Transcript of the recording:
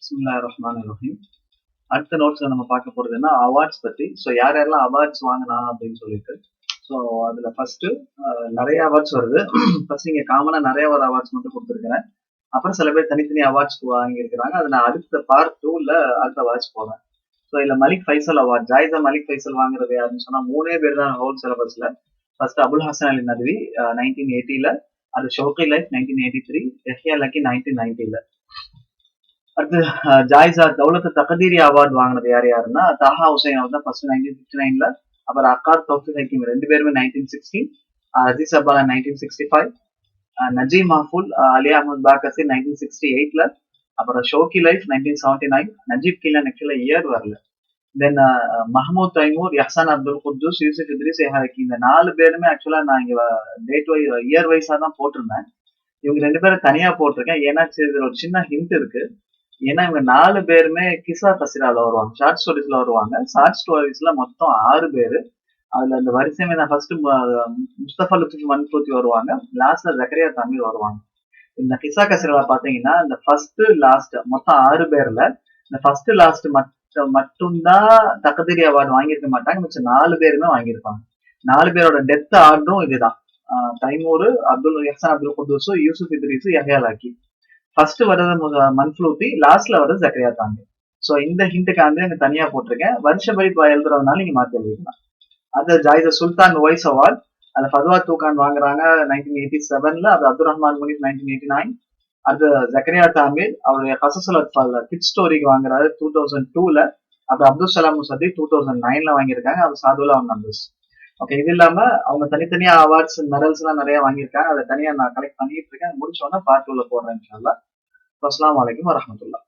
பிஸ்மில்லாஹிர் ரஹ்மானிர் ரஹீம். அடுத்த நோட்ஸ்ல நம்ம பார்க்க போறது என்ன அவார்ட்ஸ் பத்தி. ஸோ யார் யாரெல்லாம் அவார்ட்ஸ் வாங்கினா அப்படின்னு சொல்லிட்டு. ஸோ அதுல ஃபர்ஸ்ட் நிறைய அவார்ட்ஸ் வருது. ஃபர்ஸ்ட் இங்க காமனா நிறைய ஒரு அவார்ட்ஸ் மட்டும் கொடுத்துருக்கிறேன். அப்புறம் சில பேர் தனித்தனி அவார்ட்ஸ் வாங்கியிருக்கிறாங்க. அது நான் அடுத்த பார்ட் 2ல அடுத்த அவார்ட்ஸ் போவேன். ஸோ இதுல மலிக் ஃபைசல் அவார்ட், ஜாயிசா மலிக் ஃபைசல் வாங்குறது யாருன்னு சொன்னா 3 பேர் தான் ஹோல் சிலபஸ்ல. ஃபர்ஸ்ட் அபுல் ஹசன் அலி நத்வி 1980ல, அது ஷோக்கி லைஃப் 1983, யஹ்யா லக்கி 1990ல. அடுத்து ஜாயிசா தௌலத் தகதீரி அவார்டு வாங்கினது யார் யாருன்னா தாஹா ஹுசைன் அவர் தான் ஃபர்ஸ்ட் 1959ல, அப்புறம் அக்கார் தௌஃபிக் ஹக்கீம் 2 பேருமே 1960, அசீஸ் அப்பாலா 1965, நஜீம் மஹ்ஃபூல் அலி அஹமது பாக்கசி 1968ல, அப்புறம் ஷோக்கி லைஃப் 1979, நஜீப் கில்லன் ஆக்சுவலா இயர் வரல. தென் மஹமூத் தைமூர், யஹ்சான் அப்துல் குத்தூஸ், யூசுப் இத்ரிஸ், ஹக்கி, இந்த 4 பேருமே ஆக்சுவலா நான் இங்க டேட் வைஸ் இயர் வைஸா தான் போட்டிருந்தேன். இவங்க 2 பேரும் தனியா போட்டிருக்கேன். ஏன்னா இதுல ஒரு சின்ன ஹிண்ட் இருக்கு. ஏன்னா இவங்க 4 பேருமே கிசா கசிரால வருவாங்க, ஷார்ட் ஸ்டோரிஸ்ல வருவாங்க. ஷார்ட் ஸ்டோரிஸ்ல மொத்தம் 6 பேரு. அதுல இந்த வரிசையுமே தான் ஃபர்ஸ்ட் முஸ்தபா லுத்ஃபி மன்ஃபூத்தி வருவாங்க, லாஸ்ட்ல ஜக்கரியா தாமீர் வருவாங்க. இந்த கிசா கசிரால பாத்தீங்கன்னா இந்த ஃபர்ஸ்ட் லாஸ்ட் மொத்தம் 6 பேர்ல இந்த ஃபர்ஸ்ட் லாஸ்ட் மட்டும்தான் தகதீரி அவார்டு வாங்கியிருக்க மாட்டாங்க. மிச்சம் 4 பேருமே வாங்கியிருப்பாங்க. 4 பேரோட டெத் ஆர்டரும் இதுதான். தைமூர், யஹ்சான் அப்துல் குத்தூஸ், யூசுப் இத்ரிஸ், யஹ்யா லக்கி. ஃபர்ஸ்ட் வர்றது மன்ஃபூத்தி, லாஸ்ட்ல வர்றது ஜக்கரியா தாமீர். ஸோ இந்த ஹிண்ட்டுக்காண்டு எனக்கு தனியா போட்டிருக்கேன். வருஷப்படி எழுதுறதுனால நீங்க மாத்தி எழுதிக்கலாம். அது ஜாயிசா சுல்தான் ஒய்ஸ் அவார்ட், அதுல ஃபத்வா தூகான் வாங்குறாங்க 1987ல, அது அப்துல் ரஹ்மான் முனிப் 1989, அது ஜக்கரியா தாமீர் அவருடைய கசசுல் அத்ஃபால் கிட் ஸ்டோரிக்கு வாங்குறாரு 2002ல, அது அப்துல் சலாம் முசதி 2009ல வாங்கியிருக்காங்க, அது சாதுல்லா நம்பர்ஸ். ஓகே, இது இல்லாம அவங்க தனித்தனியா அவார்ட்ஸ் மெடல்ஸ் எல்லாம் நிறைய வாங்கியிருக்காங்க. அதை தனியா நான் கலெக்ட் பண்ணிட்டு இருக்கேன். முடிச்ச உடனே பார்ட் 2ல போடுறேன் இன்ஷா அல்லாஹ். அஸ்ஸலாமு அலைக்கும் வரஹ்மத்துல்லாஹ்.